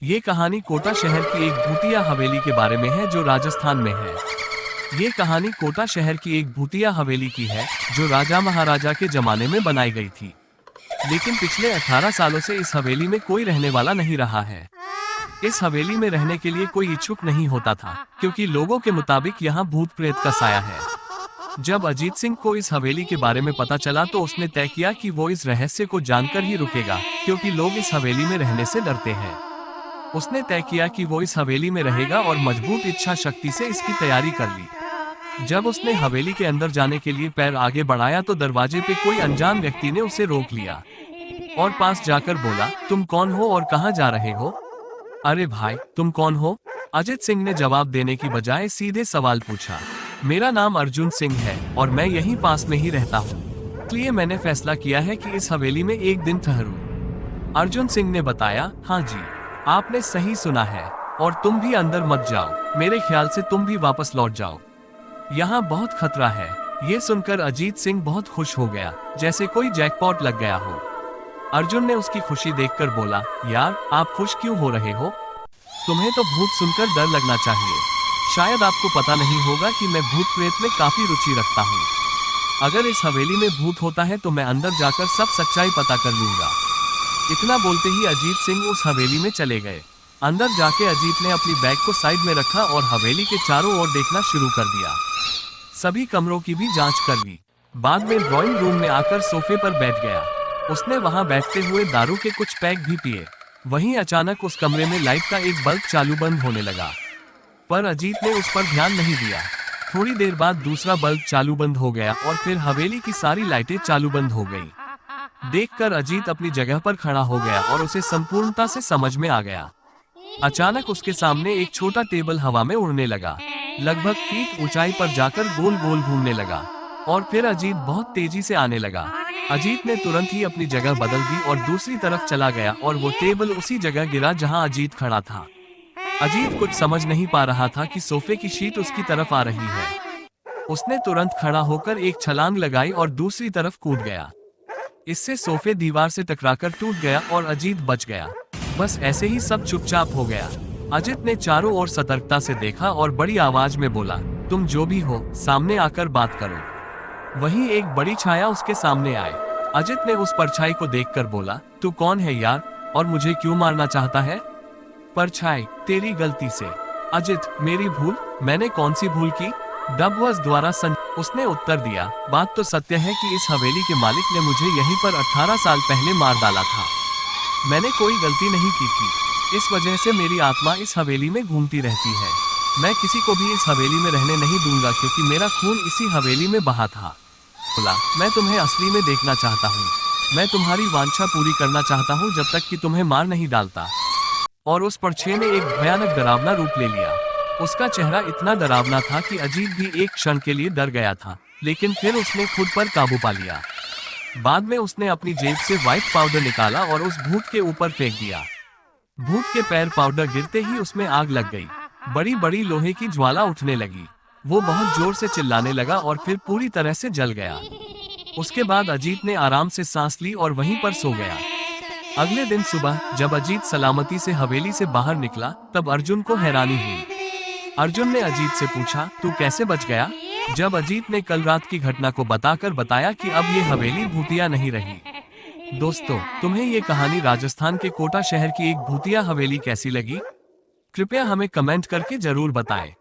ये कहानी कोटा शहर की एक भूतिया हवेली के बारे में है जो राजस्थान में है। ये कहानी कोटा शहर की एक भूतिया हवेली की है जो राजा महाराजा के जमाने में बनाई गई थी। लेकिन पिछले 18 सालों से इस हवेली में कोई रहने वाला नहीं रहा है। इस हवेली में रहने के लिए कोई इच्छुक नहीं होता था क्योंकि लोगों के मुताबिक यहाँ भूत प्रेत का साया है। जब अजीत सिंह को इस हवेली के बारे में पता चला तो उसने तय किया कि वो इस रहस्य को जानकर ही रुकेगा क्योंकि लोग इस हवेली में रहने से डरते हैं। उसने तय किया कि वो इस हवेली में रहेगा और मजबूत इच्छा शक्ति से इसकी तैयारी कर ली। जब उसने हवेली के अंदर जाने के लिए पैर आगे बढ़ाया तो दरवाजे पे कोई अनजान व्यक्ति ने उसे रोक लिया और पास जाकर बोला, तुम कौन हो और कहाँ जा रहे हो? अरे भाई, तुम कौन हो? अजीत सिंह ने जवाब देने की बजाय सीधे सवाल पूछा। मेरा नाम अर्जुन सिंह है और मैं यहीं पास में ही रहता हूँ, इसलिए मैंने फैसला किया है कि इस हवेली में एक दिन ठहरूं। अर्जुन सिंह ने बताया, हाँ जी, आपने सही सुना है और तुम भी अंदर मत जाओ, मेरे ख्याल से तुम भी वापस लौट जाओ, यहाँ बहुत खतरा है। ये सुनकर अजीत सिंह बहुत खुश हो गया, जैसे कोई जैकपॉट लग गया हो। अर्जुन ने उसकी खुशी देखकर बोला, यार आप खुश क्यों हो रहे हो? तुम्हें तो भूत सुनकर डर लगना चाहिए। शायद आपको पता नहीं होगा कि मैं भूत प्रेत में काफी रुचि रखता हूँ। अगर इस हवेली में भूत होता है तो मैं अंदर जाकर सब सच्चाई पता कर लूंगा। इतना बोलते ही अजीत सिंह उस हवेली में चले गए। अंदर जाके अजीत ने अपनी बैग को साइड में रखा और हवेली के चारों ओर देखना शुरू कर दिया। सभी कमरों की भी जांच कर ली। बाद में ड्राइंग रूम में आकर सोफे पर बैठ गया। उसने वहां बैठते हुए दारू के कुछ पैक भी पिए। वहीं अचानक उस कमरे में लाइट का एक बल्ब चालू बंद होने लगा, पर अजीत ने उस पर ध्यान नहीं दिया। थोड़ी देर बाद दूसरा बल्ब चालू बंद हो गया और फिर हवेली की सारी लाइटें चालू बंद हो गई। देखकर अजीत अपनी जगह पर खड़ा हो गया और उसे संपूर्णता से समझ में आ गया। अचानक उसके सामने एक छोटा टेबल हवा में उड़ने लगा, लगभग फीट ऊंचाई पर जाकर गोल गोल घूमने लगा और फिर अजीत बहुत तेजी से आने लगा। अजीत ने तुरंत ही अपनी जगह बदल दी और दूसरी तरफ चला गया और वो टेबल उसी जगह गिरा जहां अजीत खड़ा था। अजीत कुछ समझ नहीं पा रहा था कि सोफे की शीट उसकी तरफ आ रही है। उसने तुरंत खड़ा होकर एक छलांग लगाई और दूसरी तरफ कूद गया। इससे सोफे दीवार से टकराकर टूट गया और अजीत बच गया। बस ऐसे ही सब चुपचाप हो गया। अजीत ने चारों ओर सतर्कता से देखा और बड़ी आवाज में बोला, तुम जो भी हो सामने आकर बात करो। वहीं एक बड़ी छाया उसके सामने आए। अजीत ने उस परछाई को देखकर बोला, तू कौन है यार और मुझे क्यों मारना चाहता है? परछाई, तेरी गलती से। अजीत, मेरी भूल? मैंने कौन सी भूल की? डबवर्स द्वारा उसने उत्तर दिया, बात तो सत्य है कि इस हवेली के मालिक ने मुझे यहीं पर 18 साल पहले मार डाला था। मैंने कोई गलती नहीं की थी, इस वजह से मेरी आत्मा इस हवेली में घूमती रहती है। मैं किसी को भी इस हवेली में रहने नहीं दूंगा क्योंकि मेरा खून इसी हवेली में बहा था। बोला, मैं तुम्हें असली में देखना चाहता हूँ। मैं तुम्हारी वांछा पूरी करना चाहता हूँ जब तक कि तुम्हें मार नहीं डालता। और उस परछाई ने एक भयानक डरावना रूप ले लिया। उसका चेहरा इतना डरावना था कि अजीत भी एक क्षण के लिए डर गया था, लेकिन फिर उसने खुद पर काबू पा लिया। बाद में उसने अपनी जेब से व्हाइट पाउडर निकाला और उस भूत के ऊपर फेंक दिया। भूत के पैर पाउडर गिरते ही उसमें आग लग गई। बड़ी बड़ी लोहे की ज्वाला उठने लगी। वो बहुत जोर से चिल्लाने लगा और फिर पूरी तरह से जल गया। उसके बाद अजीत ने आराम से सांस ली और वहीं पर सो गया। अगले दिन सुबह जब अजीत सलामती से हवेली से बाहर निकला तब अर्जुन को हैरानी हुई। अर्जुन ने अजीत से पूछा, तू कैसे बच गया? जब अजीत ने कल रात की घटना को बताया कि अब ये हवेली भूतिया नहीं रही। दोस्तों, तुम्हें ये कहानी राजस्थान के कोटा शहर की एक भूतिया हवेली कैसी लगी? कृपया हमें कमेंट करके जरूर बताएं।